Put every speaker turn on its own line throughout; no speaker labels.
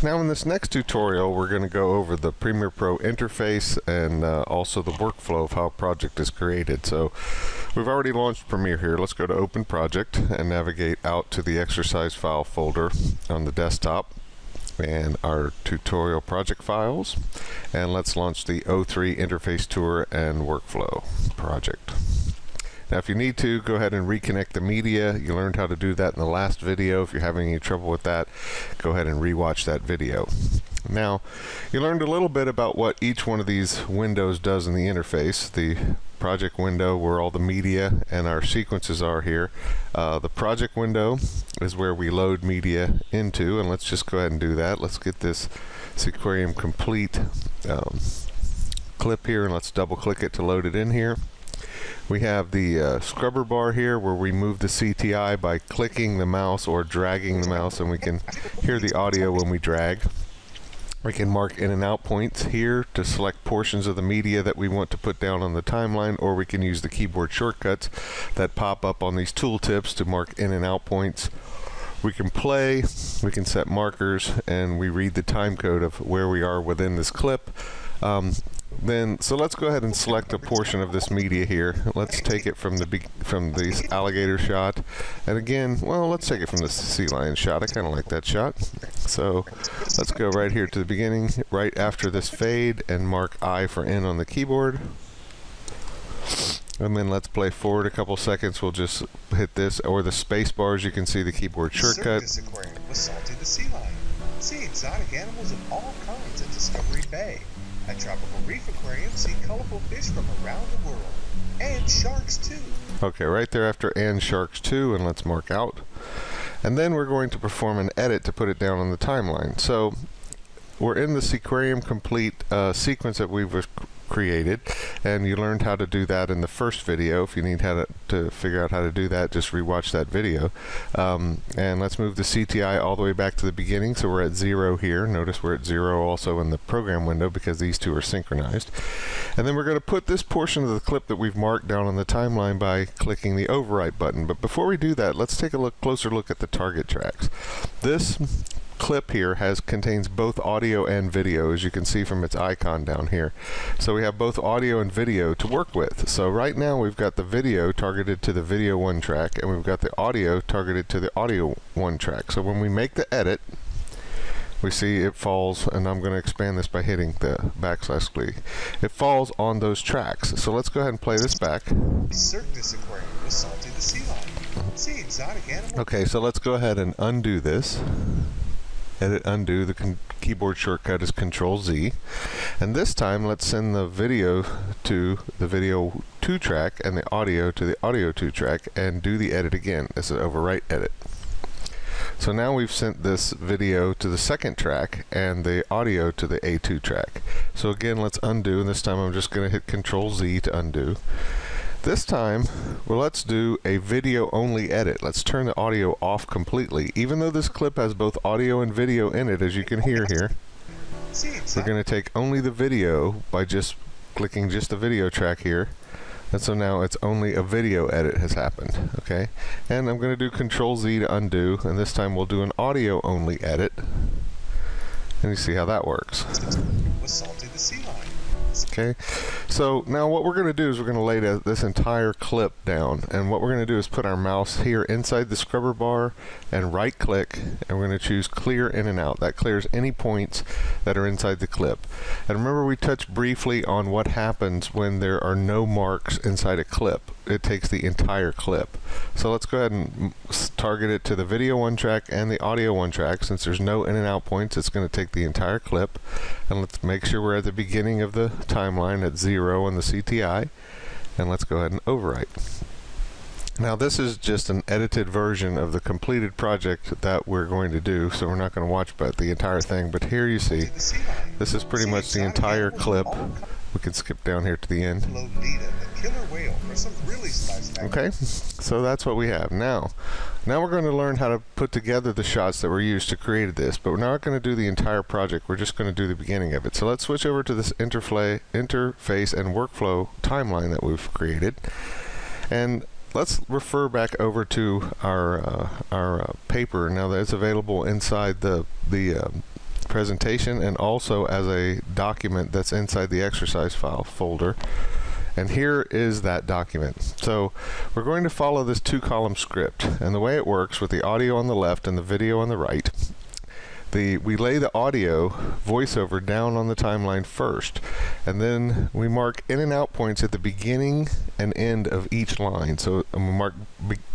Now in this next tutorial we're going to go over the Premiere Pro interface and also the workflow of how a project is created. So we've already launched Premiere here. Let's go to Open Project and navigate out to the exercise file folder on the desktop and our tutorial project files, and let's launch the O3 interface tour and workflow project. Now if you need to, go ahead and reconnect the media. You learned how to do that in the last video. If you're having any trouble with that, go ahead and rewatch that video. Now, you learned a little bit about what each one of these windows does in the interface. The project window, where all the media and our sequences are here. The project window is where we load media into, and let's just go ahead and do that. Let's get this Sequarium Complete clip here, and let's double click it to load it in here. We have the scrubber bar here where we move the CTI by clicking the mouse or dragging the mouse, and we can hear the audio when we drag. We can mark in and out points here to select portions of the media that we want to put down on the timeline, or we can use the keyboard shortcuts that pop up on these tooltips to mark in and out points. We can play, we can set markers, and we read the time code of where we are within this clip. So let's go ahead and select a portion of this media here. Let's take it from the alligator shot, and again, well, let's take it from the sea lion shot. I kind of like that shot. So let's go right here to the beginning, right after this fade, and mark I for in on the keyboard. And then let's play forward a couple seconds. We'll just hit this, or the space bars. You can see the keyboard shortcut.
Circus aquarium with Salty the sea lion. See exotic animals of all kinds at Discovery Bay. At Tropical Reef Aquarium, see colorful fish from around the world. And sharks too.
Okay, right there after and sharks too, and let's mark out. And then we're going to perform an edit to put it down on the timeline. So we're in the Sequarium Complete sequence that we've created, and you learned how to do that in the first video. If you need to figure out how to do that, just rewatch that video. And let's move the CTI all the way back to the beginning, so we're at 0 here. Notice we're at 0 also in the program window because these two are synchronized. And then we're going to put this portion of the clip that we've marked down on the timeline by clicking the overwrite button. But before we do that, let's take a closer look at the target tracks. This clip here contains both audio and video, as you can see from its icon down here. So we have both audio and video to work with. So right now we've got the video targeted to the video 1 track, and we've got the audio targeted to the audio 1 track. So when we make the edit, we see it falls, and I'm going to expand this by hitting the /. It falls on those tracks. So let's go ahead and play this back.
Circus aquarium with Salty the sea lion. See exotic animals.
Okay, so let's go ahead and undo this. Edit, undo. The keyboard shortcut is Control-Z. And this time, let's send the video to the video 2 track and the audio to the audio 2 track and do the edit again. This is overwrite edit. So now we've sent this video to the 2nd track and the audio to the A2 track. So again, let's undo, and this time I'm just going to hit Control-Z to undo. This time, well, let's do a video only edit. Let's turn the audio off completely. Even though this clip has both audio and video in it, as you can hear here, we're going to take only the video by just clicking just the video track here. And so now it's only a video edit has happened, okay? And I'm going to do Control-Z to undo, and this time we'll do an audio only edit. And you see how that works.
With Salty the sea lion.
Okay, so now what we're going to do is we're going to lay this entire clip down, and what we're going to do is put our mouse here inside the scrubber bar and right click, and we're going to choose clear in and out. That clears any points that are inside the clip. And remember, we touched briefly on what happens when there are no marks inside a clip. It takes the entire clip. So let's go ahead and target it to the video 1 track and the audio 1 track. Since there's no in and out points, it's going to take the entire clip. And let's make sure we're at the beginning of the timeline at 0 on the CTI. And let's go ahead and overwrite. Now this is just an edited version of the completed project that we're going to do, so we're not going to watch the entire thing, but here you see this is pretty much the entire clip. We can skip down here to the end. Okay, so that's what we have. Now we're going to learn how to put together the shots that were used to create this, but we're not going to do the entire project. We're just going to do the beginning of it. So let's switch over to this interface and workflow timeline that we've created. And let's refer back over to our paper now that it's available inside the presentation and also as a document that's inside the exercise file folder. And here is that document. So we're going to follow this 2-column script, and the way it works with the audio on the left and the video on the right, we lay the audio voiceover down on the timeline first, and then we mark in and out points at the beginning and end of each line. So we mark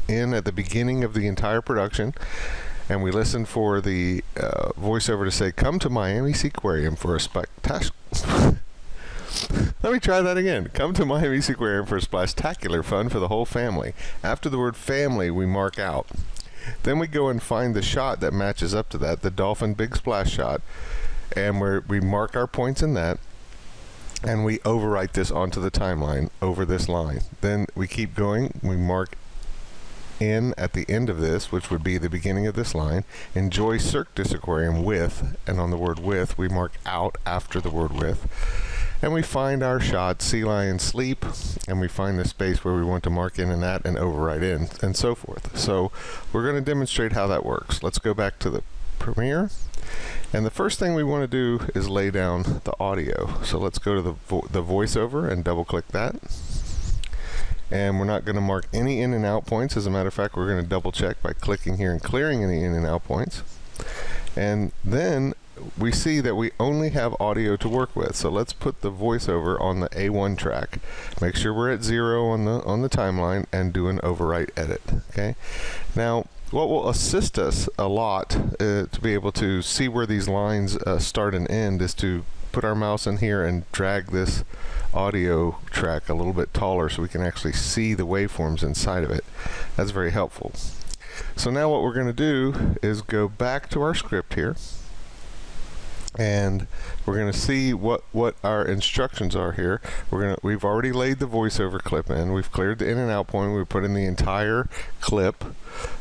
in at the beginning of the entire production, and we listen for the voiceover to say, "Come to Miami Seaquarium for a spectacular..." Let me try that again. "Come to Miami Seaquarium for a splastacular fun for the whole family." After the word family, we mark out. Then we go and find the shot that matches up to that, the dolphin big splash shot, and we mark our points in that, and we overwrite this onto the timeline over this line. Then we keep going. We mark in at the end of this, which would be the beginning of this line, "Enjoy Cirque du Aquarium with," and on the word "with," we mark out after the word "with." And we find our shot, "Sea lion sleep," and we find the space where we want to mark in and that and overwrite in, and so forth. So we're going to demonstrate how that works. Let's go back to the Premiere. And the first thing we want to do is lay down the audio. So let's go to the voiceover and double click that. And we're not going to mark any in and out points. As a matter of fact, we're going to double check by clicking here and clearing any in and out points. And then we see that we only have audio to work with. So let's put the voiceover on the A1 track. Make sure we're at 0 on the timeline and do an overwrite edit. Okay. Now, what will assist us a lot to be able to see where these lines start and end is to put our mouse in here and drag this audio track a little bit taller so we can actually see the waveforms inside of it. That's very helpful. So now what we're going to do is go back to our script here, and we're going to see what our instructions are here. We've already laid the voiceover clip in. We've cleared the in and out point. We put in the entire clip.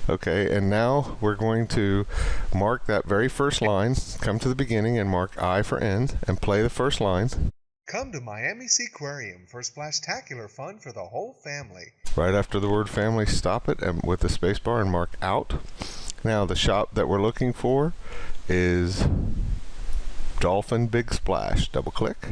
Okay, and now we're going to mark that very first line, come to the beginning and mark I for end, and play the first line.
"Come to Miami Seaquarium for splastacular fun for the whole family."
Right after the word family, stop it and with the space bar and mark out. Now the shot that we're looking for is dolphin big splash. Double click.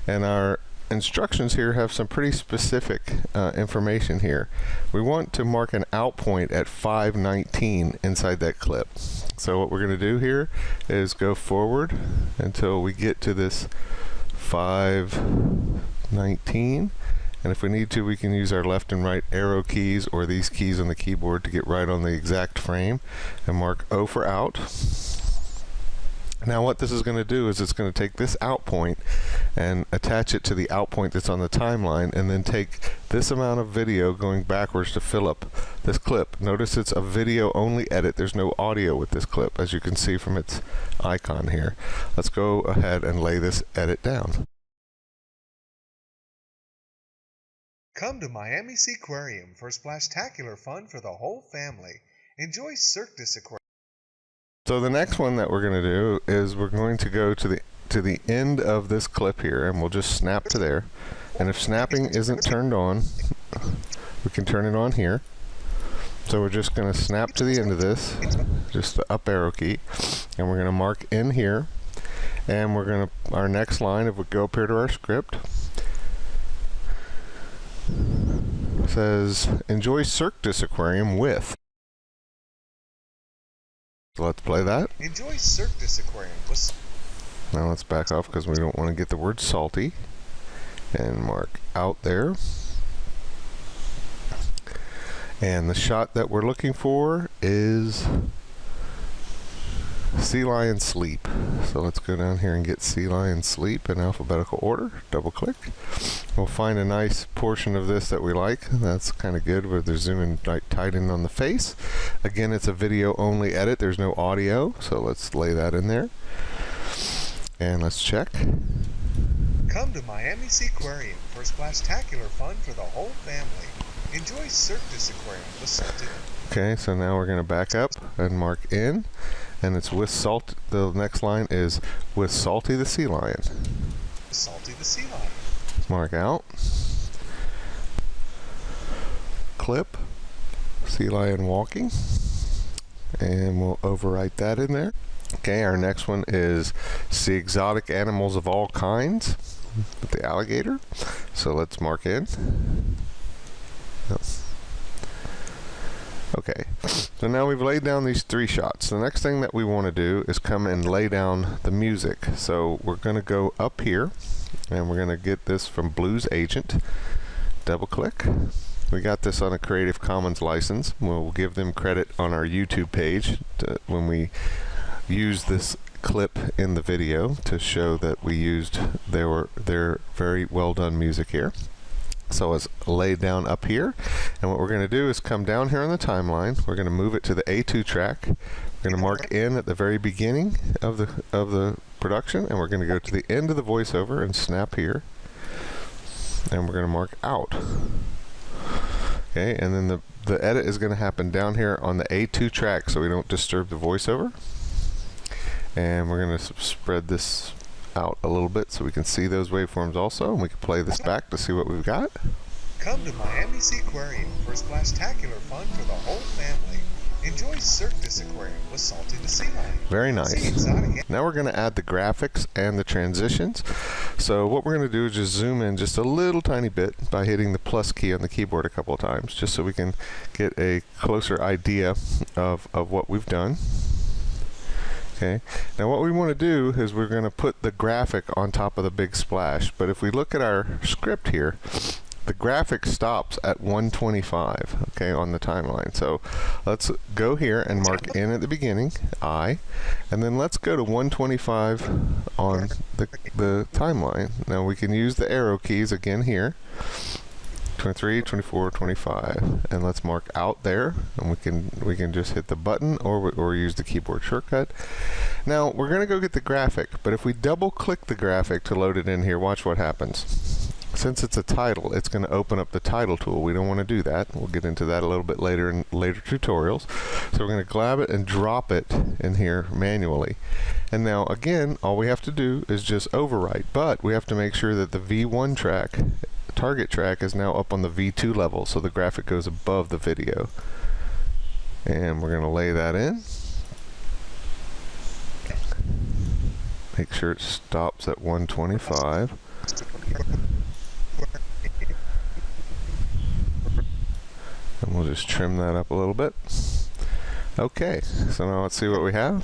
And our instructions here have some pretty specific information here. We want to mark an out point at 5:19 inside that clip. So what we're going to do here is go forward until we get to this 5:19, and if we need to, we can use our left and right arrow keys or these keys on the keyboard to get right on the exact frame and mark O for out. Now what this is going to do is it's going to take this out point and attach it to the out point that's on the timeline, and then take this amount of video going backwards to fill up this clip. Notice it's a video only edit. There's no audio with this clip, as you can see from its icon here. Let's go ahead and lay this edit down.
"Come to Miami Seaquarium for splastacular fun for the whole family. Enjoy Cirque du Aquarium."
So the next one that we're going to do is we're going to go to the end of this clip here, and we'll just snap to there. And if snapping isn't turned on, we can turn it on here. So we're just going to snap to the end of this, just the up arrow key, and we're going to mark in here. And we're going to, our next line, if we go up here to our script, says, "Enjoy Cirque du Aquarium with." So let's play that.
"Enjoy Cirque du Aquarium with..."
Now let's back off because we don't want to get the word salty, and mark out there. And the shot that we're looking for is sea lion sleep. So let's go down here and get sea lion sleep in alphabetical order. Double click. We'll find a nice portion of this that we like. That's kind of good where they're zooming tight in on the face. Again, it's a video only edit. There's no audio. So let's lay that in there. And let's check.
"Come to Miami Seaquarium for splastacular fun for the whole family. Enjoy Cirque du Aquarium with salty."
Okay, so now we're going to back up and mark in, and it's with salt. The next line is with Salty the sea lion.
"Salty the sea lion."
Mark out. Clip sea lion walking, and we'll overwrite that in there. Okay, our next one is see exotic animals of all kinds with the alligator. So let's mark in. Okay, so now we've laid down these 3 shots. The next thing that we want to do is come and lay down the music. So we're going to go up here and we're going to get this from Blues Agent. Double click. We got this on a Creative Commons license. We'll give them credit on our YouTube page when we use this clip in the video to show that we used their very well done music here. So it's laid down up here, and what we're going to do is come down here on the timeline. We're going to move it to the A2 track. We're going to mark in at the very beginning of the production, and we're going to go to the end of the voiceover and snap here, and we're going to mark out. Okay, and then the edit is going to happen down here on the A2 track so we don't disturb the voiceover. And we're going to spread this out a little bit so we can see those waveforms also, and we can play this back to see what we've got.
Come to Miami Seaquarium for splashtacular fun for the whole family. Enjoy Cirque du Aquarium with Salty the Sea Lion.
Very nice. Now we're going to add the graphics and the transitions. So what we're going to do is just zoom in just a little tiny bit by hitting the plus key on the keyboard a couple of times, just so we can get a closer idea of what we've done. Okay, now what we want to do is we're going to put the graphic on top of the big splash, but if we look at our script here, the graphic stops at 125, okay, on the timeline. So let's go here and mark in at the beginning, I, and then let's go to 125 on the timeline. Now we can use the arrow keys again here, 23, 24, 25, and let's mark out there, and we can just hit the button or use the keyboard shortcut. Now we're going to go get the graphic, but if we double click the graphic to load it in here, watch what happens. Since it's a title, it's going to open up the title tool. We don't want to do that. We'll get into that a little bit later in later tutorials. So we're going to grab it and drop it in here manually. And now again, all we have to do is just overwrite, but we have to make sure that the V1 track, target track, is now up on the V2 level, so the graphic goes above the video. And we're going to lay that in. Make sure it stops at 125. And we'll just trim that up a little bit. Okay, so now let's see what we have.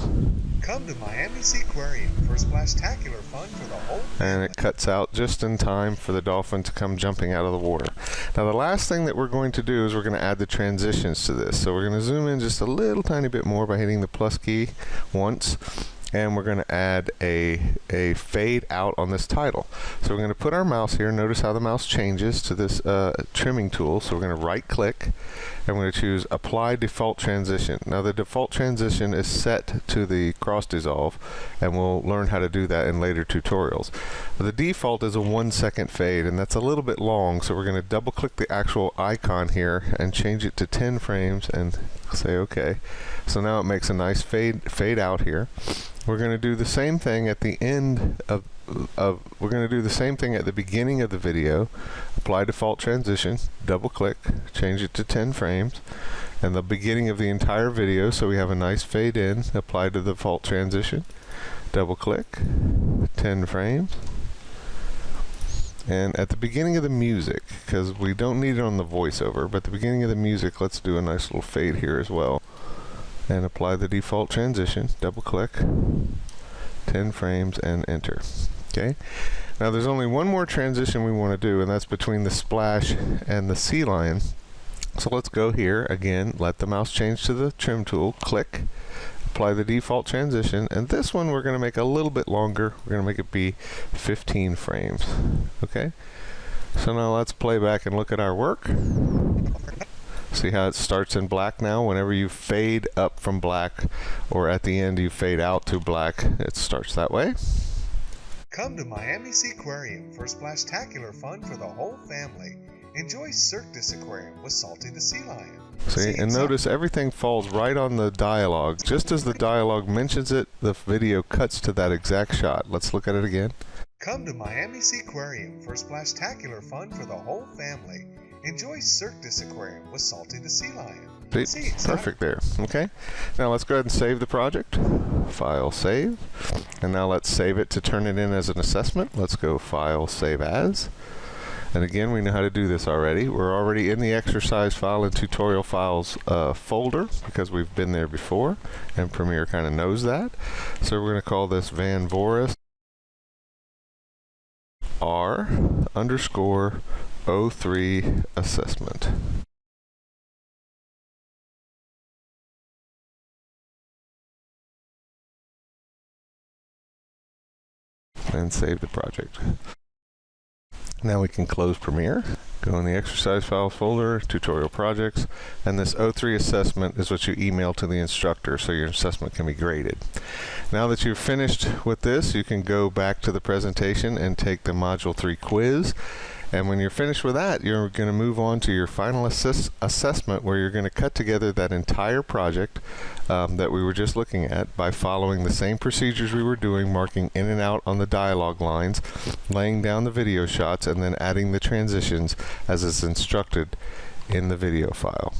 Come to Miami Seaquarium for splashtacular fun for the whole family.
And it cuts out just in time for the dolphin to come jumping out of the water. Now the last thing that we're going to do is we're going to add the transitions to this. So we're going to zoom in just a little tiny bit more by hitting the plus key once. And we're going to add a fade out on this title. So we're going to put our mouse here. Notice how the mouse changes to this trimming tool. So we're going to right click and we're going to choose Apply Default Transition. Now the default transition is set to the cross dissolve, and we'll learn how to do that in later tutorials. The default is a 1 second fade, and that's a little bit long, so we're going to double click the actual icon here and change it to 10 frames and say OK. So now it makes a nice fade out here. We're going to do the same thing at the end of we're going to do the same thing at the beginning of the video. Apply default transition, double click, change it to 10 frames, and the beginning of the entire video, so we have a nice fade in. Apply to the default transition, double click, 10 frames. And at the beginning of the music, because we don't need it on the voiceover, but at the beginning of the music, let's do a nice little fade here as well. And apply the default transition, double click, 10 frames, and enter. Okay, now there's only one more transition we want to do, and that's between the splash and the sea lion. So let's go here again, let the mouse change to the trim tool, click, apply the default transition, and this one we're going to make a little bit longer. We're going to make it be 15 frames. Okay, so now let's play back and look at our work. See how it starts in black now? Whenever you fade up from black, or at the end you fade out to black, it starts that way.
Come to Miami Seaquarium for splashtacular fun for the whole family. Enjoy Cirque du Aquarium with Salty the Sea Lion.
See, and notice everything falls right on the dialogue. Just as the dialogue mentions it, the video cuts to that exact shot. Let's look at it again.
Come to Miami Seaquarium for splashtacular fun for the whole family. Enjoy Cirque du Aquarium with Salty the Sea Lion.
See, perfect there. Okay, now let's go ahead and save the project. File, save, and now let's save it to turn it in as an assessment. Let's go File, Save As, and again we know how to do this already. We're already in the exercise file and tutorial files folder because we've been there before, and Premiere kind of knows that. So we're going to call this VanVoris R_03 assessment. And save the project. Now we can close Premiere, go in the exercise files folder, tutorial projects, and this 03 assessment is what you email to the instructor so your assessment can be graded. Now that you're finished with this, you can go back to the presentation and take the Module 3 quiz. And when you're finished with that, you're going to move on to your final assessment, where you're going to cut together that entire project that we were just looking at by following the same procedures we were doing, marking in and out on the dialogue lines, laying down the video shots, and then adding the transitions as is instructed in the video file.